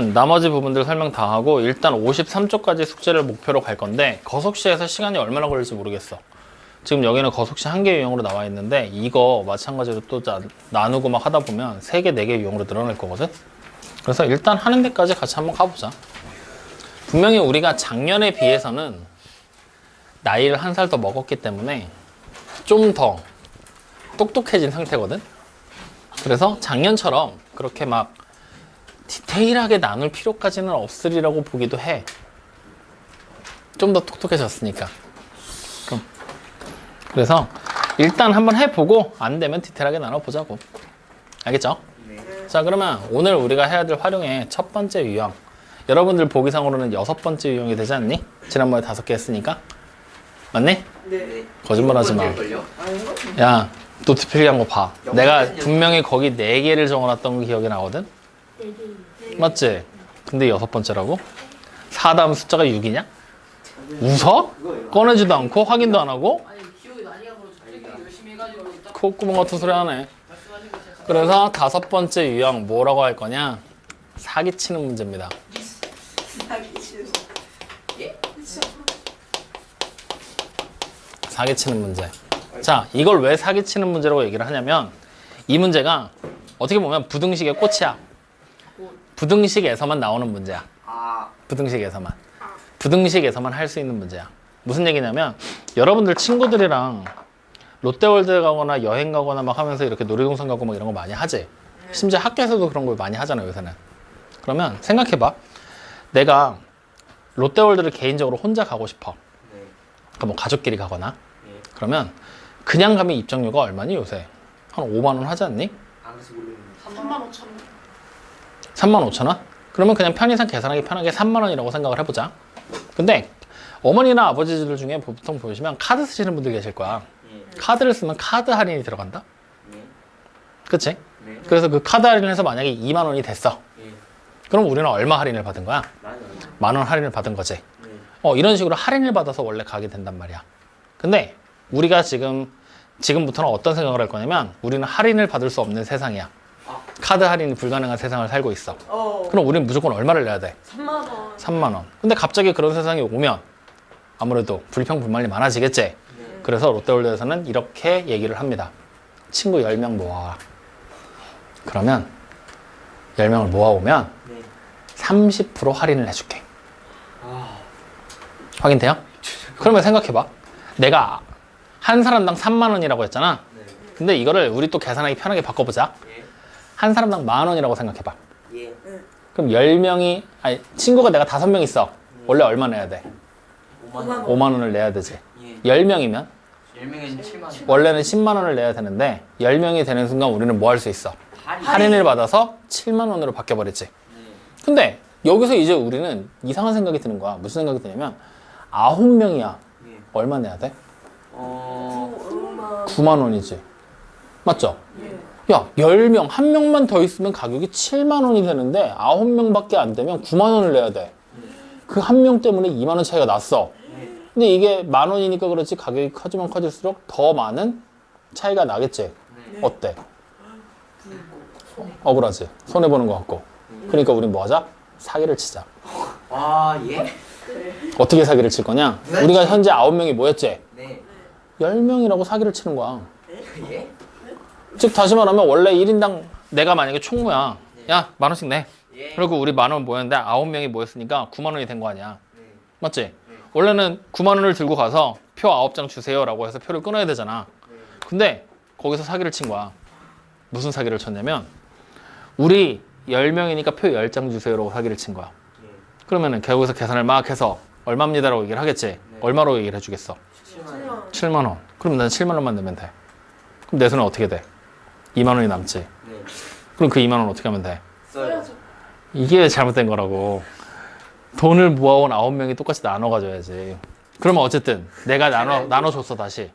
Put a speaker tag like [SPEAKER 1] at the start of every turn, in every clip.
[SPEAKER 1] 나머지 부분들 설명 다 하고 일단 53쪽까지 숙제를 목표로 갈 건데 거속시에서 시간이 얼마나 걸릴지 모르겠어. 지금 여기는 거속시 1개 유형으로 나와 있는데 이거 마찬가지로 또 나누고 막 하다 보면 3개, 4개 유형으로 늘어날 거거든. 그래서 일단 하는 데까지 같이 한번 가보자. 분명히 우리가 작년에 비해서는 나이를 1살 더 먹었기 때문에 좀 더 똑똑해진 상태거든. 그래서 작년처럼 그렇게 막 디테일하게 나눌 필요까지는 없으리라고 보기도 해. 좀 더 똑똑해졌으니까. 그래서 일단 한번 해보고 안 되면 디테일하게 나눠보자고. 알겠죠?
[SPEAKER 2] 네.
[SPEAKER 1] 자, 그러면 오늘 우리가 해야 될 활용의 첫 번째 유형. 여러분들 보기상으로는 6번째 유형이 되지 않니? 지난번에 5개 했으니까. 맞니?
[SPEAKER 2] 네.
[SPEAKER 1] 거짓말하지 마. 야, 노트 필기한 거 봐. 내가 분명히 거기 4개를 적어놨던 거 기억이 나거든? 맞지? 근데 6번째라고? 4 다음 숫자가 6이냐? 웃어? 꺼내지도 않고 확인도 안 하고?
[SPEAKER 3] 아니 기억이 많이 가서 되게 열심히 해가지고 딱
[SPEAKER 1] 콧구멍 같은 소리 하네.
[SPEAKER 3] 말씀하신 거 제가
[SPEAKER 1] 그래서 5번째 유형 뭐라고 할 거냐? 사기치는 문제입니다. 사기치는 문제. 자, 이걸 왜 사기치는 문제라고 얘기를 하냐면 이 문제가 어떻게 보면 부등식의 꽃이야. 부등식에서만 나오는 문제야. 부등식에서만. 부등식에서만 할 수 있는 문제야. 무슨 얘기냐면 여러분들 친구들이랑 롯데월드 가거나 여행 가거나 막 하면서 이렇게 놀이동산 가고 막 이런 거 많이 하지. 심지어 학교에서도 그런 걸 많이 하잖아요, 요새는. 그러면 생각해봐. 내가 롯데월드를 개인적으로 혼자 가고 싶어. 그러니까 뭐 가족끼리 가거나. 그러면 그냥 가면 입장료가 얼마니 요새? 한 5만 원 하지 않니?
[SPEAKER 3] 3만 5천 원.
[SPEAKER 1] 3만 5천 원? 그러면 그냥 편의상 계산하기 편하게 3만 원이라고 생각을 해보자. 근데 어머니나 아버지들 중에 보통 보시면 카드 쓰시는 분들 계실 거야. 카드를 쓰면 카드 할인이 들어간다? 그치? 그래서 그 카드 할인을 해서 만약에 2만 원이 됐어. 그럼 우리는 얼마 할인을 받은 거야? 만 원 할인을 받은 거지. 이런 식으로 할인을 받아서 원래 가게 된단 말이야. 근데 우리가 지금부터는 어떤 생각을 할 거냐면 우리는 할인을 받을 수 없는 세상이야. 카드 할인이 불가능한 세상을 살고 있어. 그럼 우리는 무조건 얼마를 내야 돼?
[SPEAKER 3] 3만 원.
[SPEAKER 1] 3만 원. 근데 갑자기 그런 세상이 오면 아무래도 불평불만이 많아지겠지. 그래서 롯데월드에서는 이렇게 얘기를 합니다. 친구 10명 모아와. 그러면 10명을 모아오면 30% 할인을 해줄게. 확인돼요? 그러면 생각해봐. 내가 한 사람당 3만 원이라고 했잖아. 근데 이거를 우리 또 계산하기 편하게 바꿔보자. 한 사람당 만 원이라고 생각해봐. 그럼 10명이, 아니, 친구가 내가 5명 있어. 원래 얼마 내야 돼? 5만 원을 내야 되지. 10명이면?
[SPEAKER 2] 10명에는 7만 원.
[SPEAKER 1] 원래는 10만 원을 내야 되는데 10명이 되는 순간 우리는 뭐 할 수 있어? 할인을 받아서 7만 원으로 바뀌어버렸지. 근데 여기서 이제 우리는 이상한 생각이 드는 거야. 무슨 생각이 드냐면 9명이야. 얼마 내야 돼? 9만 원이지. 맞죠? 야, 10명, 한 명만 더 있으면 가격이 7만 원이 되는데 9명밖에 안 되면 9만 원을 내야 돼. 그 한 명 때문에 2만 원 차이가 났어. 근데 이게 만 원이니까 그렇지 가격이 커지면 커질수록 더 많은 차이가 나겠지. 어때? 억울하지? 손해보는 것 같고. 그러니까 우린 뭐 하자? 사기를 치자.
[SPEAKER 2] 예?
[SPEAKER 1] 어떻게 사기를 칠 거냐? 우리가 현재 9명이 모였지?
[SPEAKER 2] 네.
[SPEAKER 1] 10명이라고 사기를 치는 거야.
[SPEAKER 2] 예?
[SPEAKER 1] 즉 다시 말하면 원래 1인당 내가 만약에 총무야. 야, 만 원씩 내. 그리고 우리 만 원 모였는데 9명이 모였으니까 9만 원이 된 거 아니야. 맞지? 원래는 9만 원을 들고 가서 표 9장 주세요 라고 해서 표를 끊어야 되잖아. 근데 거기서 사기를 친 거야. 무슨 사기를 쳤냐면 우리 10명이니까 표 10장 주세요 라고 사기를 친 거야. 그러면은 거기서 계산을 막 해서 얼마입니다 라고 얘기를 하겠지. 얼마로 얘기를 해주겠어? 7만 원. 그럼 난 7만 원만 내면 돼. 그럼 내 손에 어떻게 돼? 2만 원이 남지. 그럼 그 2만 원 어떻게 하면 돼? 이게 잘못된 거라고. 돈을 모아온 9명이 똑같이 나눠가줘야지. 그러면 어쨌든 내가 나눠줬어 다시.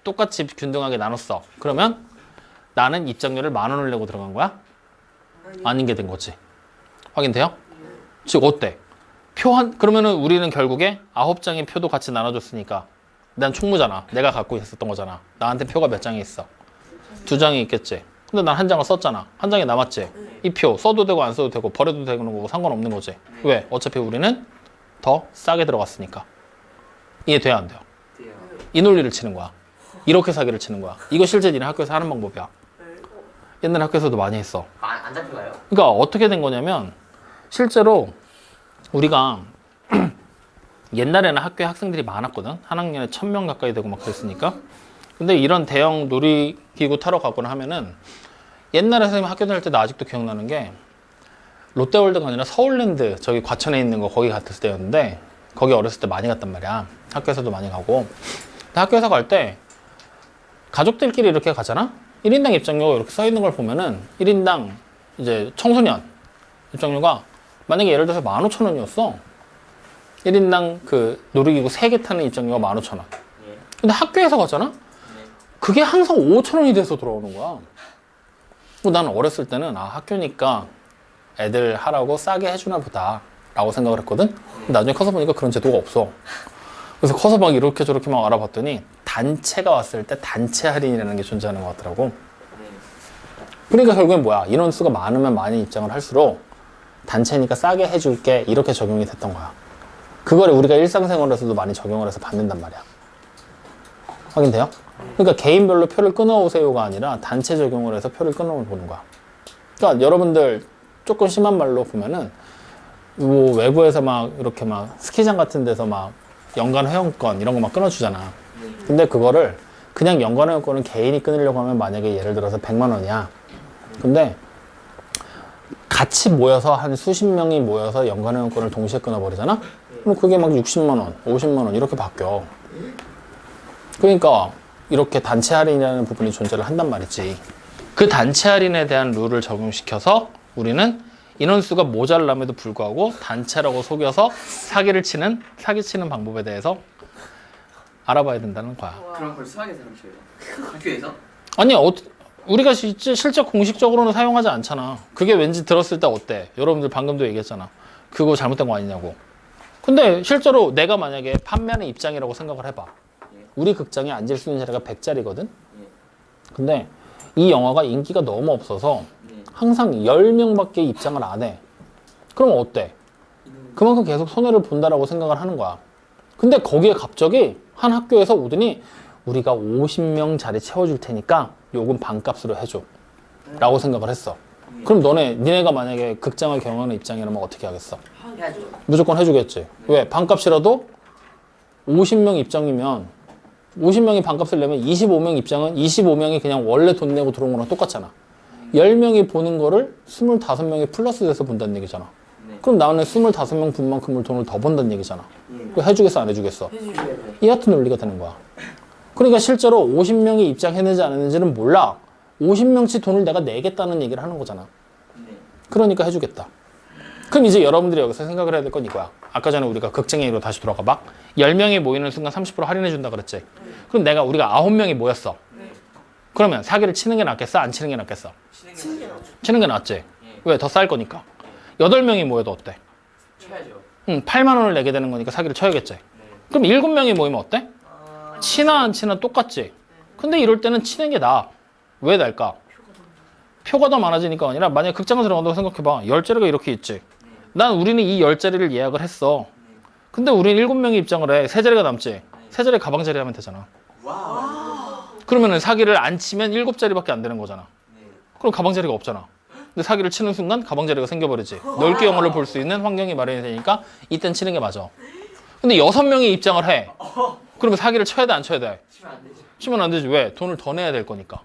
[SPEAKER 1] 똑같이 균등하게 나눴어. 그러면 나는 입장료를 만 원을 내고 들어간 거야? 아닌 게 된 거지. 확인돼요? 즉 어때? 그러면은 우리는 결국에 9장의 표도 같이 나눠줬으니까 난 총무잖아. 내가 갖고 있었던 거잖아. 나한테 표가 몇 장이 있어? 2장이 있겠지. 근데 난 한 장을 썼잖아. 한 장이 남았지. 이 표 써도 되고 안 써도 되고 버려도 되는 거고 상관없는 거지. 왜? 어차피 우리는 더 싸게 들어갔으니까. 이해돼야 안 돼요?
[SPEAKER 2] 돼요.
[SPEAKER 1] 이 논리를 치는 거야. 이렇게 사기를 치는 거야. 이거 실제 니네 학교에서 하는 방법이야. 옛날 학교에서도 많이 했어.
[SPEAKER 2] 안 잡혀가요?
[SPEAKER 1] 그러니까 어떻게 된 거냐면 실제로 우리가 옛날에는 학교에 학생들이 많았거든. 한 학년에 1000명 가까이 되고 막 그랬으니까. 근데 이런 대형 놀이기구 타러 가거나 하면은 옛날에 선생님 학교 다닐 때 나 아직도 기억나는 게 롯데월드가 아니라 서울랜드 저기 과천에 있는 거 거기 갔을 때였는데 거기 어렸을 때 많이 갔단 말이야. 학교에서도 많이 가고. 근데 학교에서 갈 때 가족들끼리 이렇게 가잖아? 1인당 입장료 이렇게 써 있는 걸 보면은 1인당 이제 청소년 입장료가 만약에 예를 들어서 15,000원이었어. 1인당 그 놀이기구 3개 타는 입장료가 15,000원.
[SPEAKER 2] 예.
[SPEAKER 1] 근데 학교에서 가잖아? 그게 항상 5,000원이 돼서 돌아오는 거야. 나는 어렸을 때는 아 학교니까 애들 하라고 싸게 해주나 보다 라고 생각을 했거든. 근데 나중에 커서 보니까 그런 제도가 없어. 그래서 커서 막 이렇게 저렇게 막 알아봤더니 단체가 왔을 때 단체 할인이라는 게 존재하는 것 같더라고. 그러니까 결국엔 뭐야, 인원수가 많으면 많이 입장을 할수록 단체니까 싸게 해줄게 이렇게 적용이 됐던 거야. 그걸 우리가 일상생활에서도 많이 적용을 해서 받는단 말이야. 확인돼요? 그러니까 개인별로 표를 끊어오세요가 아니라 단체 적용을 해서 표를 끊어보는 거야. 그러니까 여러분들 조금 심한 말로 보면은 뭐 외부에서 막 이렇게 막 스키장 같은 데서 막 연간 회원권 이런 거 막 끊어주잖아. 근데 그거를 그냥 연간 회원권을 개인이 끊으려고 하면 만약에 예를 들어서 100만 원이야. 근데 같이 모여서 한 수십 명이 모여서 연간 회원권을 동시에 끊어버리잖아? 그럼 그게 막 60만 원, 50만 원 이렇게 바뀌어. 그러니까 이렇게 단체 할인이라는 부분이 존재를 한단 말이지. 그 단체 할인에 대한 룰을 적용시켜서 우리는 인원수가 모자람에도 불구하고 단체라고 속여서 사기치는 방법에 대해서 알아봐야 된다는 거야.
[SPEAKER 2] 그럼 그걸 수학에서 가르쳐요? 학교에서?
[SPEAKER 1] 아니, 우리가 실제 공식적으로는 사용하지 않잖아. 그게 왠지 들었을 때 어때? 여러분들 방금도 얘기했잖아. 그거 잘못된 거 아니냐고. 근데 실제로 내가 만약에 판매하는 입장이라고 생각을 해봐. 우리 극장에 앉을 수 있는 자리가 100자리거든? 근데 이 영화가 인기가 너무 없어서 항상 10명밖에 입장을 안 해. 그럼 어때? 그만큼 계속 손해를 본다라고 생각을 하는 거야. 근데 거기에 갑자기 한 학교에서 오더니 우리가 50명 자리 채워줄 테니까 요금 반값으로 해줘 라고 생각을 했어. 그럼 니네가 만약에 극장을 경영하는 입장이라면 어떻게 하겠어?
[SPEAKER 2] 해야죠.
[SPEAKER 1] 무조건 해주겠지. 왜? 반값이라도 50명 입장이면 50명이 반값을 내면 25명 입장은 25명이 그냥 원래 돈 내고 들어온 거랑 똑같잖아. 10명이 보는 거를 25명이 플러스 돼서 본다는 얘기잖아. 그럼 나는 25명 분 만큼을 돈을 더 번다는 얘기잖아. 그거 해주겠어 안 해주겠어? 이 같은 논리가 되는 거야. 그러니까 실제로 50명이 입장했는지 안 했는지는 몰라. 50명치 돈을 내가 내겠다는 얘기를 하는 거잖아. 그러니까 해주겠다. 그럼 이제 여러분들이 여기서 생각을 해야 될 건 이거야. 아까 전에 우리가 극장 얘기로 다시 돌아가 봐. 10명이 모이는 순간 30% 할인해준다 그랬지. 그럼 우리가 9명이 모였어. 그러면 사기를 치는 게 낫겠어? 안 치는 게 낫겠어? 치는 게 낫지. 왜? 더 쌀 거니까. 8명이 모여도 어때?
[SPEAKER 2] 쳐야죠.
[SPEAKER 1] 8만 원을 내게 되는 거니까 사기를 쳐야겠지. 그럼 7명이 모이면 어때? 치나 안 치나 똑같지. 근데 이럴 때는 치는 게 나아. 왜 나을까? 표가 더 많아지니까 아니라 만약에 극장을 들어간다고 생각해봐. 10자리가 이렇게 있지. 우리는 이 10자리를 예약을 했어. 근데 우리는 7명이 입장을 해. 3자리가 남지. 3자리 가방자리 하면 되잖아. 그러면은 사기를 안 치면 7자리밖에 안 되는 거잖아. 그럼 가방자리가 없잖아. 근데 사기를 치는 순간 가방자리가 생겨버리지. 넓게 영화를 볼 수 있는 환경이 마련이 되니까 이땐 치는 게 맞아. 근데 6명이 입장을 해. 그러면 사기를 쳐야 돼, 안 쳐야 돼?
[SPEAKER 2] 치면 안 되지.
[SPEAKER 1] 치면 안 되지. 왜? 돈을 더 내야 될 거니까.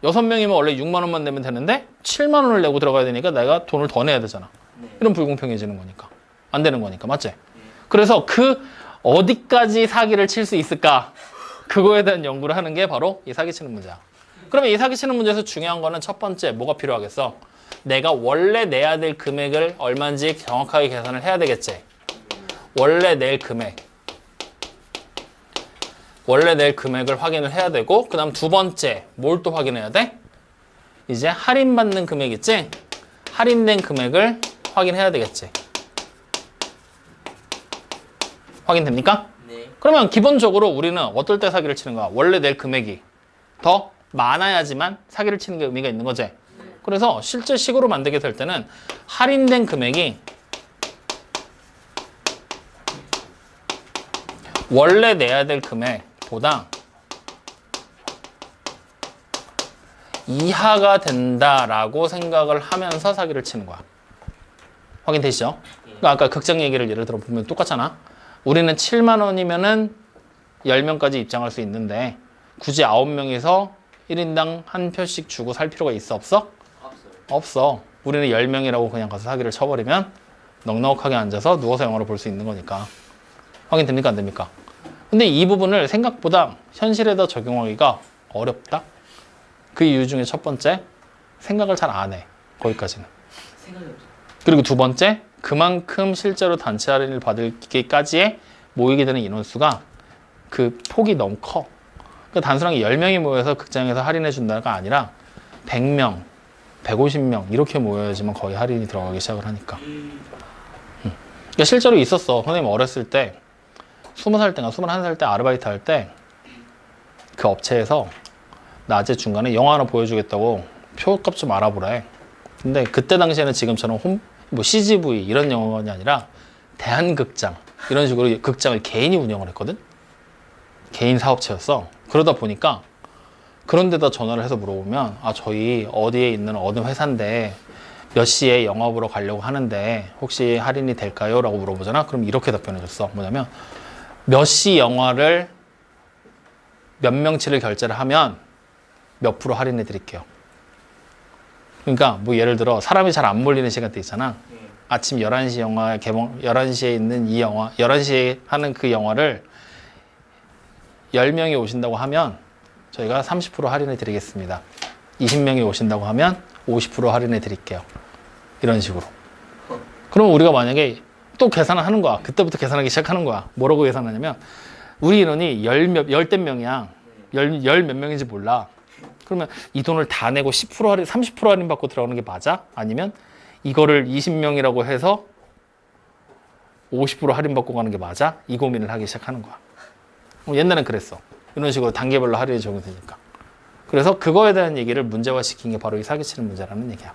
[SPEAKER 1] 6명이면 원래 6만 원만 내면 되는데 7만 원을 내고 들어가야 되니까 내가 돈을 더 내야 되잖아. 이런 불공평해지는 거니까. 안 되는 거니까. 맞지? 그래서 어디까지 사기를 칠 수 있을까? 그거에 대한 연구를 하는 게 바로 이 사기치는 문제야. 그러면 이 사기치는 문제에서 중요한 거는 첫 번째 뭐가 필요하겠어? 내가 원래 내야 될 금액을 얼마인지 정확하게 계산을 해야 되겠지. 원래 낼 금액을 확인을 해야 되고, 그 다음 두 번째 뭘 또 확인해야 돼? 이제 할인받는 금액 있지? 할인된 금액을 확인해야 되겠지. 확인됩니까?
[SPEAKER 2] 네.
[SPEAKER 1] 그러면 기본적으로 우리는 어떨 때 사기를 치는 거야? 원래 낼 금액이 더 많아야지만 사기를 치는 게 의미가 있는 거지. 그래서 실제 식으로 만들게 될 때는 할인된 금액이 원래 내야 될 금액보다 이하가 된다라고 생각을 하면서 사기를 치는 거야. 확인되시죠? 그러니까 아까 극장 얘기를 예를 들어 보면 똑같잖아. 우리는 7만 원이면은 10명까지 입장할 수 있는데 굳이 9명이서 1인당 한 표씩 주고 살 필요가 있어 없어?
[SPEAKER 2] 없어요.
[SPEAKER 1] 없어. 우리는 10명이라고 그냥 가서 사기를 쳐버리면 넉넉하게 앉아서 누워서 영화를 볼 수 있는 거니까. 확인됩니까? 안 됩니까? 근데 이 부분을 생각보다 현실에다 적용하기가 어렵다. 그 이유 중에 첫 번째, 생각을 잘 안 해. 거기까지는.
[SPEAKER 2] 생각이 없어.
[SPEAKER 1] 그리고 두 번째, 그만큼 실제로 단체 할인을 받기까지에 모이게 되는 인원수가 그 폭이 너무 커. 그러니까 단순하게 10명이 모여서 극장에서 할인해 준다가 아니라 100명, 150명 이렇게 모여야지만 거의 할인이 들어가기 시작을 하니까. 그러니까 실제로 있었어. 선생님 어렸을 때 20살 때인가 21살 때 아르바이트 할 때 그 업체에서 낮에 중간에 영화 하나 보여주겠다고 표값 좀 알아보래. 근데 그때 당시에는 지금처럼 뭐 CGV 이런 영화관이 아니라 대한극장 이런 식으로 극장을 개인이 운영을 했거든. 개인 사업체였어. 그러다 보니까 그런 데다 전화를 해서 물어보면 아 저희 어디에 있는 어느 회사인데 몇 시에 영화 보러 가려고 하는데 혹시 할인이 될까요? 라고 물어보잖아. 그럼 이렇게 답변해 줬어. 뭐냐면 몇 시 영화를 몇 명치를 결제를 하면 몇 프로 할인해 드릴게요. 그러니까 뭐 예를 들어 사람이 잘 안 몰리는 시간대 있잖아. 아침 11시 영화 개봉 11시에 있는 이 영화 11시에 하는 그 영화를 10명이 오신다고 하면 저희가 30% 할인해 드리겠습니다. 20명이 오신다고 하면 50% 할인해 드릴게요. 이런 식으로. 그럼 우리가 만약에 또 계산을 하는 거야. 그때부터 계산하기 시작하는 거야. 뭐라고 계산하냐면 우리 인원이 열댓 명이야. 열 몇 명인지 몰라. 그러면 이 돈을 다 내고 10% 할인, 30% 할인 받고 들어가는 게 맞아? 아니면 이거를 20명이라고 해서 50% 할인 받고 가는 게 맞아? 이 고민을 하기 시작하는 거야. 옛날엔 그랬어. 이런 식으로 단계별로 할인이 적용되니까. 그래서 그거에 대한 얘기를 문제화시킨 게 바로 이 사기치는 문제라는 얘기야.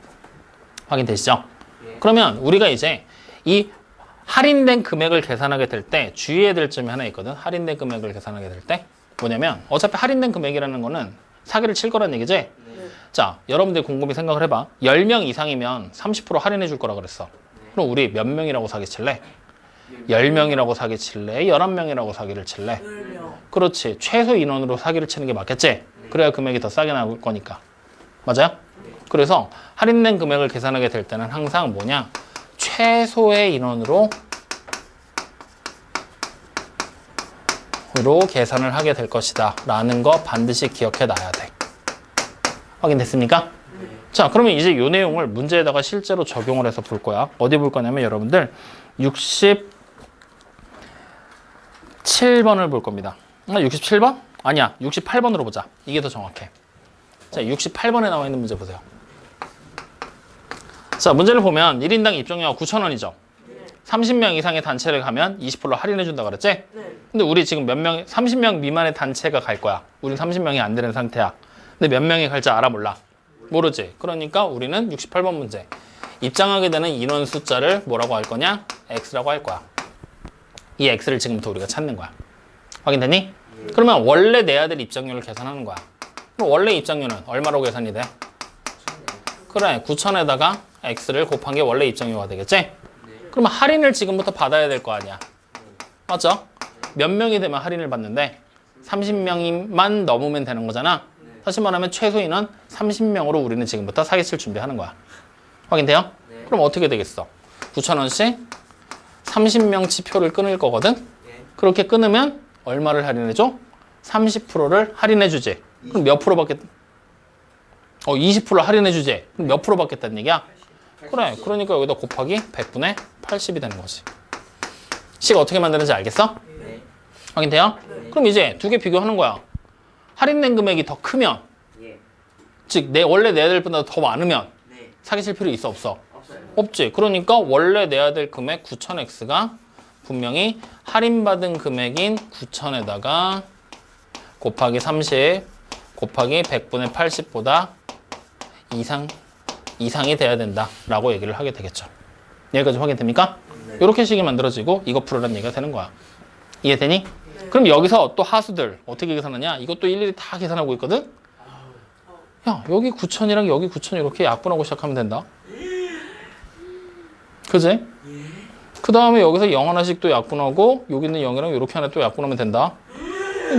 [SPEAKER 1] 확인되시죠? 그러면 우리가 이제 이 할인된 금액을 계산하게 될 때 주의해야 될 점이 하나 있거든. 할인된 금액을 계산하게 될 때 뭐냐면 어차피 할인된 금액이라는 거는 사기를 칠 거란 얘기지? 자, 여러분들 곰곰이 생각을 해봐. 10명 이상이면 30% 할인해 줄 거라 그랬어. 그럼 우리 몇 명이라고 사기칠래? 10명이라고 사기칠래? 11명이라고 사기를 칠래?
[SPEAKER 3] 10명.
[SPEAKER 1] 그렇지. 최소 인원으로 사기를 치는 게 맞겠지? 그래야 금액이 더 싸게 나올 거니까. 맞아요? 그래서 할인된 금액을 계산하게 될 때는 항상 뭐냐? 최소의 인원으로 계산을 하게 될 것이다 라는 거 반드시 기억해 놔야 돼. 확인됐습니까? 자, 그러면 이제 이 내용을 문제에다가 실제로 적용을 해서 볼 거야. 어디 볼 거냐면 여러분들 67번을 볼 겁니다. 67번? 아니야. 68번으로 보자. 이게 더 정확해. 자, 68번에 나와 있는 문제 보세요. 자, 문제를 보면 1인당 입장료가 9,000원이죠. 30명 이상의 단체를 가면 20% 할인해 준다고 그랬지?
[SPEAKER 3] 네.
[SPEAKER 1] 근데 우리 지금 몇 명, 30명 미만의 단체가 갈 거야. 우린 30명이 안 되는 상태야. 근데 몇 명이 갈지 알아 몰라? 모르지. 그러니까 우리는 68번 문제. 입장하게 되는 인원 숫자를 뭐라고 할 거냐? X라고 할 거야. 이 X를 지금부터 우리가 찾는 거야. 확인됐니? 그러면 원래 내야 될 입장료를 계산하는 거야. 그럼 원래 입장료는 얼마로 계산이 돼? 그래, 9,000에다가 X를 곱한 게 원래 입장료가 되겠지? 그러면 할인을 지금부터 받아야 될 거 아니야. 맞죠? 몇 명이 되면 할인을 받는데 30명만 넘으면 되는 거잖아. 다시 말하면 최소 인원 30명으로 우리는 지금부터 사기칠 준비하는 거야. 확인돼요? 그럼 어떻게 되겠어? 9,000원씩 30명치 표를 끊을 거거든? 그렇게 끊으면 얼마를 할인해줘? 30%를 할인해주지. 그럼 몇 프로 받겠... 20% 할인해주지. 그럼 몇 프로 받겠다는 얘기야? 그래. 그러니까 여기다 곱하기 100분의 80이 되는 거지. 식 어떻게 만드는지 알겠어?
[SPEAKER 2] 네.
[SPEAKER 1] 확인돼요? 그럼 이제 두 개 비교하는 거야. 할인된 금액이 더 크면,
[SPEAKER 2] 예.
[SPEAKER 1] 즉 원래 내야 될 분보다 더 많으면
[SPEAKER 2] 네.
[SPEAKER 1] 사기칠 필요 있어 없어?
[SPEAKER 2] 없어요.
[SPEAKER 1] 없지. 그러니까 원래 내야 될 금액 9,000X가 분명히 할인받은 금액인 9,000에다가 곱하기 30 곱하기 100분의 80보다 이상 이상이 돼야 된다라고 얘기를 하게 되겠죠. 여기까지 확인됩니까? 이렇게 식이 만들어지고 이거 풀으라는 얘기가 되는 거야. 이해되니? 그럼 여기서 또 하수들 어떻게 계산하냐? 이것도 일일이 다 계산하고 있거든? 야, 여기 9,000이랑 여기 9,000 이렇게 약분하고 시작하면 된다. 그지? 그 다음에 여기서 0 하나씩 또 약분하고 여기 있는 0이랑 이렇게 하나 또 약분하면 된다.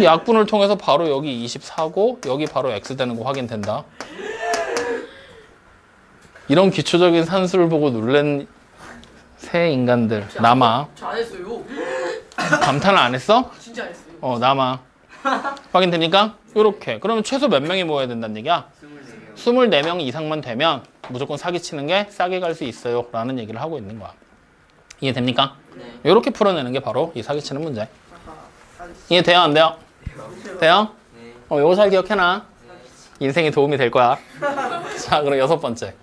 [SPEAKER 1] 약분을 통해서 바로 여기 24고 여기 바로 x 되는 거 확인된다. 이런 기초적인 산수를 보고 놀란 새 인간들 남아.
[SPEAKER 3] 저 안 했어요.
[SPEAKER 1] 감탄을 안 했어?
[SPEAKER 3] 진짜 안 했어요.
[SPEAKER 1] 남아. 확인됩니까? 요렇게. 그러면 최소 몇 명이 모여야 된다는 얘기야?
[SPEAKER 2] 24명.
[SPEAKER 1] 24명 이상만 되면 무조건 사기치는 게 싸게 갈 수 있어요 라는 얘기를 하고 있는 거야. 이해됩니까?
[SPEAKER 2] 네.
[SPEAKER 1] 요렇게 풀어내는 게 바로 이 사기치는 문제. 이해돼요? 안 돼요? 돼요?
[SPEAKER 2] 네.
[SPEAKER 1] 요거 잘 기억해놔. 인생에 도움이 될 거야. 자, 그럼 6번째.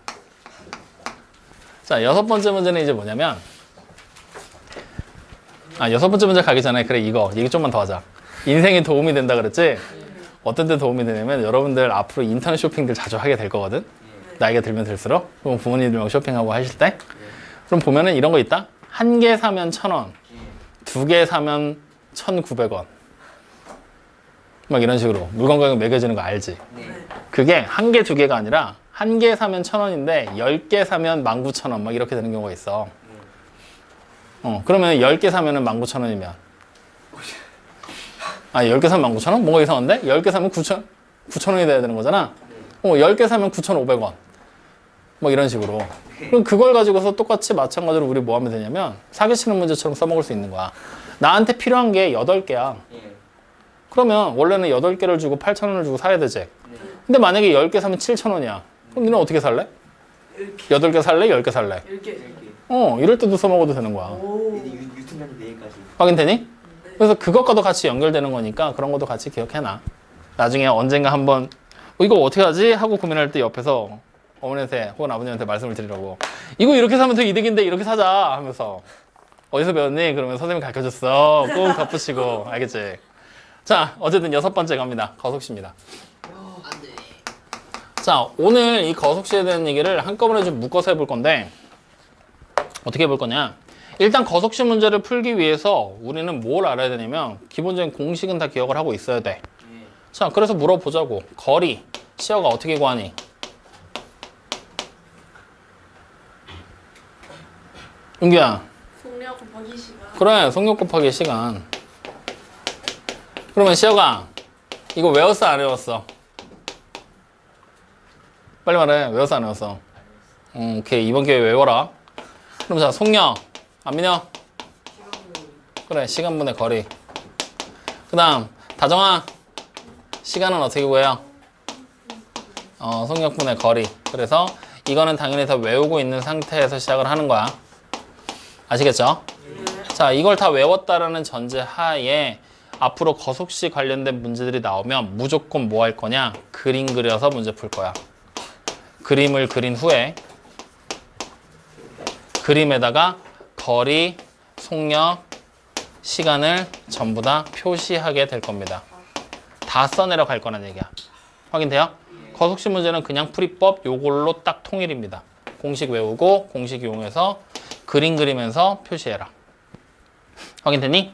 [SPEAKER 1] 자, 6번째 문제는 이제 뭐냐면 6번째 문제 가기 전에 그래 이거 얘기 좀만 더 하자. 인생에 도움이 된다 그랬지? 어떤 데 도움이 되냐면 여러분들 앞으로 인터넷 쇼핑들 자주 하게 될 거거든? 나이가 들면 들수록 그럼 부모님들하고 쇼핑하고 하실 때 그럼 보면은 이런 거 있다? 한 개 사면 1,000원, 2개 사면 1,900원 막 이런 식으로 물건 가격 매겨지는 거 알지?
[SPEAKER 2] 네.
[SPEAKER 1] 그게 한 개, 2개가 아니라 한 개 사면 1,000원인데 10개 사면 19,000원 막 이렇게 되는 경우가 있어. 그러면 10개 사면은 19,000원이면 10개 사면 19,000원? 뭔가 이상한데? 10개 사면 9,000원이 돼야 되는 거잖아. 10개 사면 9,500원. 뭐 이런 식으로. 그럼 그걸 가지고서 똑같이 마찬가지로 우리 뭐 하면 되냐면 사기치는 문제처럼 써먹을 수 있는 거야. 나한테 필요한 게 8개야.
[SPEAKER 2] 예.
[SPEAKER 1] 그러면 원래는 8개를 주고 8,000원을 주고 사야 되지.
[SPEAKER 2] 네.
[SPEAKER 1] 근데 만약에 10개 사면 7,000원이야. 그럼 너는 어떻게 살래? 8개 살래? 10개 살래?
[SPEAKER 3] 이렇게.
[SPEAKER 2] 이렇게.
[SPEAKER 1] 이럴 때도 써먹어도 되는 거야.
[SPEAKER 3] 오.
[SPEAKER 2] 이제 유튜브는 내일까지.
[SPEAKER 1] 확인되니? 그래서 그것과도 같이 연결되는 거니까 그런 것도 같이 기억해놔. 나중에 언젠가 한번 이거 어떻게 하지? 하고 고민할 때 옆에서 어머니한테 혹은 아버님한테 말씀을 드리라고 이거 이렇게 사면 더 이득인데 이렇게 사자 하면서 어디서 배웠니? 그러면 선생님이 가르쳐줬어. 꼭 덧붙이고 알겠지? 자, 어쨌든 6번째 갑니다. 거속시입니다.
[SPEAKER 3] 안 돼.
[SPEAKER 1] 자, 오늘 이 거속시에 대한 얘기를 한꺼번에 좀 묶어서 해볼 건데 어떻게 해볼 거냐? 일단 거속시 문제를 풀기 위해서 우리는 뭘 알아야 되냐면 기본적인 공식은 다 기억을 하고 있어야 돼.
[SPEAKER 2] 예.
[SPEAKER 1] 자, 그래서 물어보자고. 거리, 시어가 어떻게 구하니? 은규야.
[SPEAKER 3] 속력 곱하기 시간.
[SPEAKER 1] 그래, 속력 곱하기 시간. 그러면 시어가 이거 외웠어 안 외웠어? 빨리 말해. 외웠어 안 외웠어? 오케이. 이번 기회에 외워라. 그럼 자, 속력 안 믿어? 그래, 시간분의 거리. 그 다음 다정아, 시간은 어떻게 구해요? 속력분의 거리. 그래서 이거는 당연히 다 외우고 있는 상태에서 시작을 하는 거야. 아시겠죠? 자, 이걸 다 외웠다라는 전제 하에 앞으로 거속시 관련된 문제들이 나오면 무조건 뭐 할 거냐? 그림 그려서 문제 풀 거야. 그림을 그린 후에 그림에다가 거리, 속력, 시간을 전부 다 표시하게 될 겁니다. 다 써내려 갈 거란 얘기야. 확인돼요? 거속시 문제는 그냥 풀이법 요걸로 딱 통일입니다. 공식 외우고 공식 이용해서 그림 그리면서 표시해라. 확인됐니?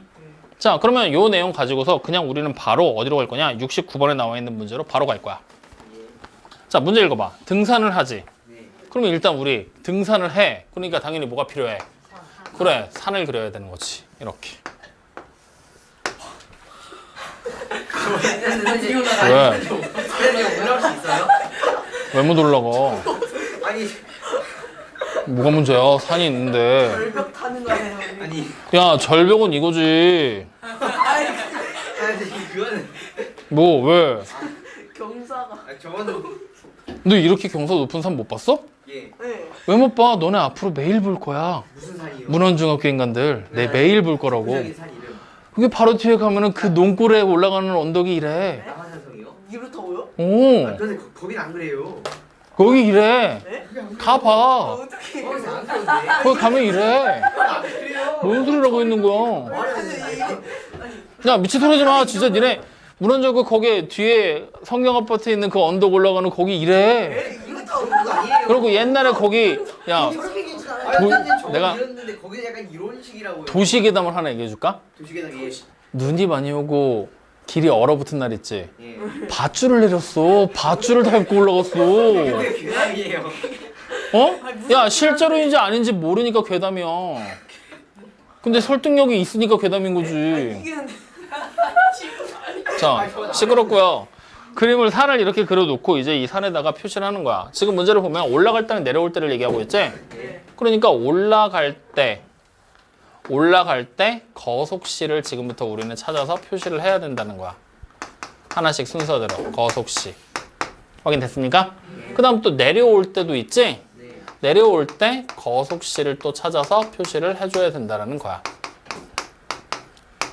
[SPEAKER 1] 자, 그러면 요 내용 가지고서 그냥 우리는 바로 어디로 갈 거냐? 69번에 나와 있는 문제로 바로 갈 거야. 자, 문제 읽어봐. 등산을 하지.
[SPEAKER 2] 네.
[SPEAKER 1] 그러면 일단 우리 등산을 해. 그러니까 당연히 뭐가 필요해? 그래, 산을 그려야 되는 거지. 이렇게.
[SPEAKER 2] 선생님
[SPEAKER 1] 왜?
[SPEAKER 2] 선생님 올라올 수 있어요?
[SPEAKER 1] 왜 못 올라가?
[SPEAKER 2] 아니
[SPEAKER 1] 뭐가 문제야? 산이 있는데.
[SPEAKER 3] 절벽 타는 거예요.
[SPEAKER 2] 아니
[SPEAKER 1] 야, 절벽은 이거지.
[SPEAKER 2] 아니 그거는
[SPEAKER 1] 뭐, 왜?
[SPEAKER 3] 경사가.
[SPEAKER 2] 저거는
[SPEAKER 1] 너 이렇게 경사 높은 산 못 봤어?
[SPEAKER 2] 예
[SPEAKER 3] 네.
[SPEAKER 1] 왜 못 봐? 너네 앞으로 매일 볼 거야.
[SPEAKER 2] 무슨 산이요?
[SPEAKER 1] 문헌중학교 인간들. 내 매일 볼 거라고.
[SPEAKER 2] 구석인 산 이름
[SPEAKER 1] 그게 바로 뒤에 가면은 그 논골에 올라가는 언덕이 이래.
[SPEAKER 2] 남한산성이요?
[SPEAKER 3] 이로 타고요?
[SPEAKER 1] 오,
[SPEAKER 2] 근데 거긴 안 그래요.
[SPEAKER 1] 거기 이래.
[SPEAKER 3] 네?
[SPEAKER 1] 가 봐.
[SPEAKER 3] 어떻게?
[SPEAKER 2] 거기서 안 그러는데.
[SPEAKER 1] 거기 가면 이래.
[SPEAKER 2] 안 그래요.
[SPEAKER 1] 뭔 소리라고 있는 거야.
[SPEAKER 2] 말해야 되는데.
[SPEAKER 1] 야, 미친 소리 하지 마. 진짜 니네 문헌적고 거기에 뒤에 성경 아파트에 있는 그 언덕 올라가는 거기 이래.
[SPEAKER 2] 이거 다 그거 아니에요.
[SPEAKER 1] 그리고 옛날에 거기 야 내가-
[SPEAKER 2] 내가 이랬는데 거기 약간 이런 식이라고요.
[SPEAKER 1] 도시계담을 하나 얘기해 줄까?
[SPEAKER 2] 도시계담이
[SPEAKER 1] 눈이 많이 오고 길이 얼어붙은 날 있지.
[SPEAKER 2] 예.
[SPEAKER 1] 밧줄을 내렸어. 밧줄을 밟고 올라갔어.
[SPEAKER 2] 근데 괴담이에요.
[SPEAKER 1] 어? 야 실제로인지 아닌지 모르니까 괴담이야. 근데 설득력이 있으니까 괴담인 거지.
[SPEAKER 3] 이게
[SPEAKER 1] 자, 시끄럽고요. 그림을 산을 이렇게 그려놓고 이제 이 산에다가 표시를 하는 거야. 지금 문제를 보면 올라갈 때는 내려올 때를 얘기하고 있지? 그러니까 올라갈 때 거속시를 지금부터 우리는 찾아서 표시를 해야 된다는 거야. 하나씩 순서대로 거속시. 확인됐습니까? 그 다음 또 내려올 때도 있지?
[SPEAKER 2] 네.
[SPEAKER 1] 내려올 때 거속시를 또 찾아서 표시를 해줘야 된다는 거야.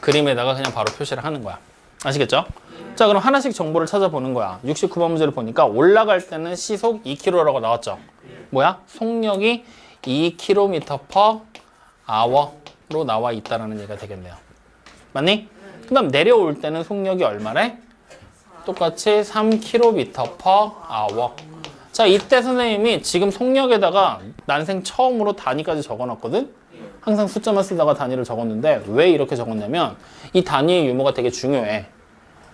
[SPEAKER 1] 그림에다가 그냥 바로 표시를 하는 거야. 아시겠죠? 자, 그럼 하나씩 정보를 찾아보는 거야. 69번 문제를 보니까 올라갈 때는 시속 2km라고 나왔죠. 뭐야? 속력이 2km/h로 나와 있다는 얘기가 되겠네요. 맞니? 그 다음 내려올 때는 속력이 얼마래? 똑같이 3km/h. 자, 이때 선생님이 지금 속력에다가 난생 처음으로 단위까지 적어놨거든? 항상 숫자만 쓰다가 단위를 적었는데 왜 이렇게 적었냐면 이 단위의 유무가 되게 중요해.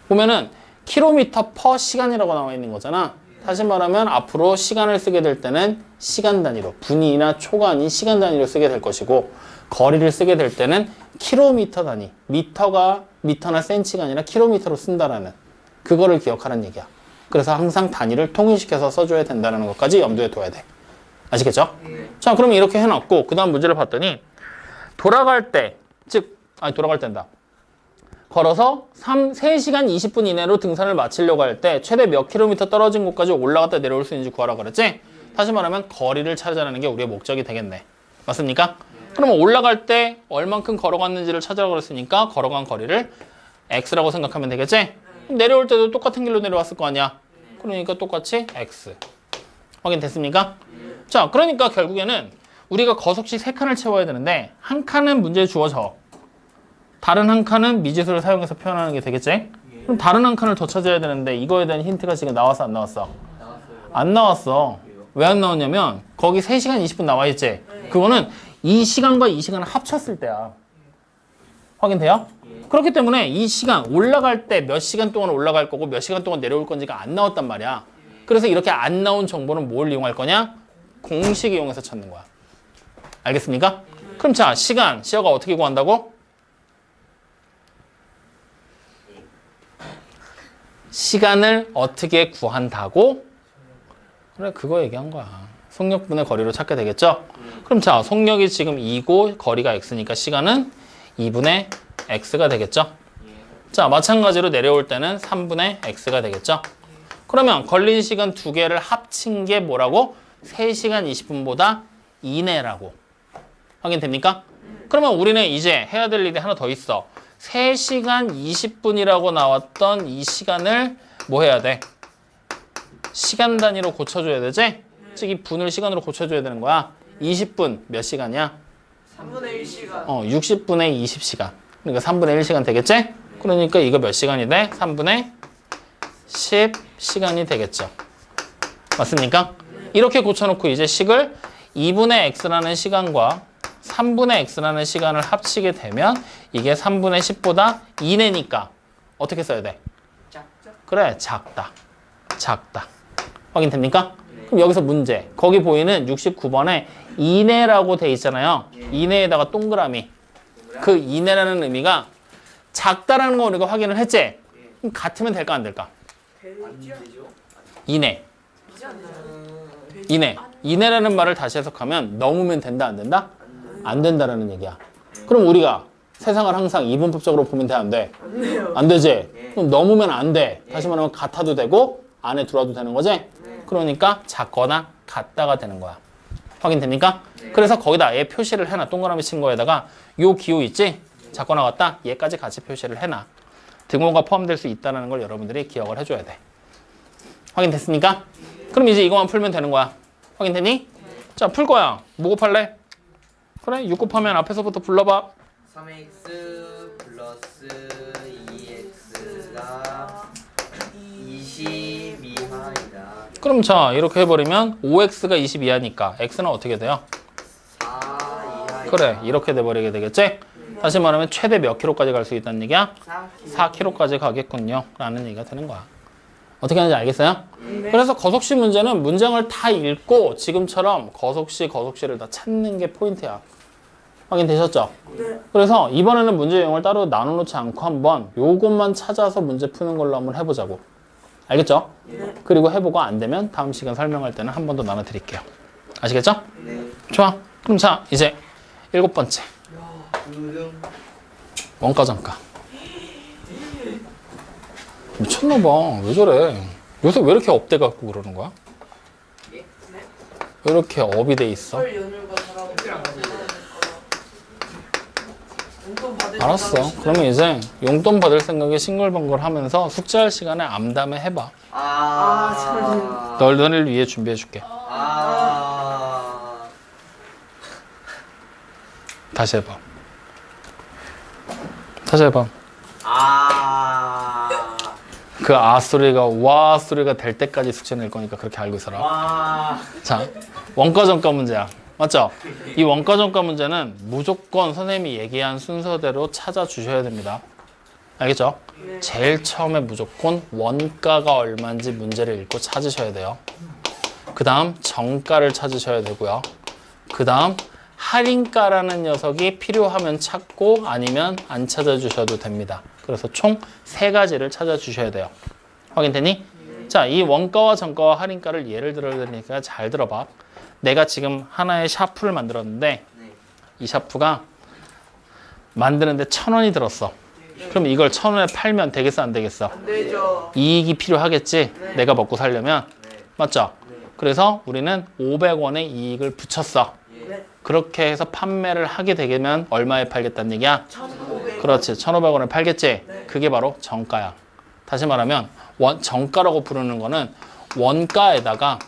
[SPEAKER 1] 보면은 km/시간이라고 나와 있는 거잖아. 다시 말하면 앞으로 시간을 쓰게 될 때는 시간 단위로, 분이나 초가 아닌 시간 단위로 쓰게 될 것이고 거리를 쓰게 될 때는 킬로미터 단위, 미터가 미터나 센치가 아니라 킬로미터로 쓴다라는 그거를 기억하라는 얘기야. 그래서 항상 단위를 통일시켜서 써줘야 된다는 것까지 염두에 둬야 돼. 아시겠죠? 자, 그러면 이렇게 해놨고 그 다음 문제를 봤더니 돌아갈 때, 돌아갈 때인다. 걸어서 3시간 20분 이내로 등산을 마치려고 할 때 최대 몇 킬로미터 떨어진 곳까지 올라갔다 내려올 수 있는지 구하라 그랬지? 다시 말하면 거리를 찾아내는 게 우리의 목적이 되겠네. 맞습니까? 그러면 올라갈 때 얼만큼 걸어갔는지를 찾으라고 그랬으니까 걸어간 거리를 x라고 생각하면 되겠지? 내려올 때도 똑같은 길로 내려왔을 거 아니야? 그러니까 똑같이 x. 확인됐습니까? 자, 그러니까 결국에는 우리가 거속시 3칸을 채워야 되는데 한 칸은 문제에 주어져. 다른 한 칸은 미지수를 사용해서 표현하는 게 되겠지? 그럼 다른 한 칸을 더 찾아야 되는데 이거에 대한 힌트가 지금 나왔어, 안 나왔어?
[SPEAKER 2] 나왔어요.
[SPEAKER 1] 안 나왔어. 왜 안 나왔냐면 거기 3시간 20분 나와 있지? 그거는 이 시간과 이 시간을 합쳤을 때야. 확인돼요? 그렇기 때문에 이 시간, 올라갈 때 몇 시간 동안 올라갈 거고 몇 시간 동안 내려올 건지가 안 나왔단 말이야. 그래서 이렇게 안 나온 정보는 뭘 이용할 거냐? 공식 이용해서 찾는 거야. 알겠습니까? 그럼 자, 시간, 시어가 어떻게 구한다고? 시간을 어떻게 구한다고? 그래, 그거 얘기한 거야. 속력분의 거리로 찾게 되겠죠? 그럼 자, 속력이 지금 2고 거리가 x니까 시간은 2분의 x가 되겠죠? 자, 마찬가지로 내려올 때는 3분의 x가 되겠죠? 그러면 걸린 시간 두 개를 합친 게 뭐라고? 3시간 20분보다 이내라고. 확인됩니까? 그러면 우리는 이제 해야 될 일이 하나 더 있어. 3시간 20분이라고 나왔던 이 시간을 뭐 해야 돼? 시간 단위로 고쳐줘야 되지? 즉 이 분을 시간으로 고쳐줘야 되는 거야. 20분 몇 시간이야?
[SPEAKER 3] 3분의 1시간.
[SPEAKER 1] 60분의 20시간. 그러니까 3분의 1시간 되겠지? 그러니까 이거 몇 시간이 돼? 3분의 10시간이 되겠죠. 맞습니까? 이렇게 고쳐놓고 이제 식을 2분의 x라는 시간과 3분의 x라는 시간을 합치게 되면 이게 3분의 10보다 이내니까 어떻게 써야 돼?
[SPEAKER 2] 작작.
[SPEAKER 1] 그래, 작다. 작다. 확인됩니까? 그럼 여기서 문제. 거기 보이는 69번에 이내라고 돼 있잖아요. 이내에다가 동그라미. 그 이내라는 의미가 작다라는 거 우리가 확인을 했지? 그럼 같으면 될까 안 될까?
[SPEAKER 2] 안 되죠?
[SPEAKER 1] 이내.
[SPEAKER 3] 되지 않나요?
[SPEAKER 1] 이내. 이내라는 말을 다시 해석하면 넘으면 된다 안 된다? 안 된다라는 얘기야. 그럼 우리가 세상을 항상 이분법적으로 보면 돼 안 돼?
[SPEAKER 3] 안 돼요.
[SPEAKER 1] 안 되지? 그럼 넘으면 안 돼. 다시 말하면 같아도 되고 안에 들어와도 되는 거지? 그러니까 작거나 같다가 되는 거야. 확인됩니까? 그래서 거기다 얘 표시를 해놔. 동그라미 친 거에다가 요 기호 있지? 작거나 같다? 얘까지 같이 표시를 해놔. 등호가 포함될 수 있다는 걸 여러분들이 기억을 해줘야 돼. 확인됐습니까? 그럼 이제 이거만 풀면 되는 거야. 확인됐니? 자, 풀 거야. 뭐 곱할래? 그래, 6 곱하면 앞에서부터 불러봐.
[SPEAKER 2] 3x 플러스 2x가 이하이다. 20 이하이다.
[SPEAKER 1] 그럼 자 이렇게 해버리면 5x가 20 이하니까 x는 어떻게 돼요?
[SPEAKER 2] 4 이하이다.
[SPEAKER 1] 그래 이렇게 돼버리게 되겠지? 다시 말하면 최대 몇 킬로까지 갈 수 있다는 얘기야? 4킬로까지 가겠군요 라는 얘기가 되는 거야. 어떻게 하는지 알겠어요? 그래서 거속시 문제는 문장을 다 읽고 지금처럼 거속시를 다 찾는 게 포인트야. 확인되셨죠?
[SPEAKER 3] 네.
[SPEAKER 1] 그래서 이번에는 문제 내용을 따로 나눠놓지 않고 한번 요것만 찾아서 문제 푸는 걸로 한번 해보자고. 알겠죠?
[SPEAKER 3] 네.
[SPEAKER 1] 그리고 해보고 안 되면 다음 시간 설명할 때는 한 번 더 나눠드릴게요. 아시겠죠?
[SPEAKER 2] 네.
[SPEAKER 1] 좋아. 그럼 자 이제 7번째
[SPEAKER 2] 두둥.
[SPEAKER 1] 원가 정가. 미쳤나봐. 왜 저래? 요새 왜 이렇게 업돼 갖고 그러는 거야?
[SPEAKER 2] 예?
[SPEAKER 1] 왜 이렇게 업이 돼 있어?
[SPEAKER 3] 설 연휴가 잘하고 용돈 받을
[SPEAKER 1] 알았어.
[SPEAKER 3] 생각이
[SPEAKER 1] 그러면 이제 용돈 받을 생각에 싱글벙글 하면서 숙제할 시간에 암담해 해봐. 너희를 위해 준비해 줄게. 다시 해봐. 다시 해봐. 그 아 소리가 와 소리가 될 때까지 숙제 낼 거니까 그렇게 알고 있어라.
[SPEAKER 2] 와.
[SPEAKER 1] 자, 원가 정가 문제야. 맞죠? 이 원가 정가 문제는 무조건 선생님이 얘기한 순서대로 찾아주셔야 됩니다. 알겠죠?
[SPEAKER 3] 네.
[SPEAKER 1] 제일 처음에 무조건 원가가 얼마인지 문제를 읽고 찾으셔야 돼요. 그 다음 정가를 찾으셔야 되고요. 그 다음 할인가라는 녀석이 필요하면 찾고 아니면 안 찾아주셔도 됩니다. 그래서 총 3가지를 찾아주셔야 돼요. 확인되니? 자, 이 원가와 정가와 할인가를 예를 들어야 되니까 잘 들어봐. 내가 지금 하나의 샤프를 만들었는데 이 샤프가 만드는데 1,000원이 들었어. 그럼 이걸 1,000원에 팔면 되겠어 안 되겠어?
[SPEAKER 3] 안 되죠.
[SPEAKER 1] 이익이 필요하겠지?
[SPEAKER 3] 네.
[SPEAKER 1] 내가 먹고 살려면.
[SPEAKER 2] 네.
[SPEAKER 1] 맞죠? 그래서 우리는 500원의 이익을 붙였어.
[SPEAKER 3] 네.
[SPEAKER 1] 그렇게 해서 판매를 하게 되면 얼마에 팔겠다는 얘기야?
[SPEAKER 3] 1,500.
[SPEAKER 1] 그렇지. 1,500원에 팔겠지?
[SPEAKER 3] 네.
[SPEAKER 1] 그게 바로 정가야. 다시 말하면 정가라고 부르는 거는 원가에다가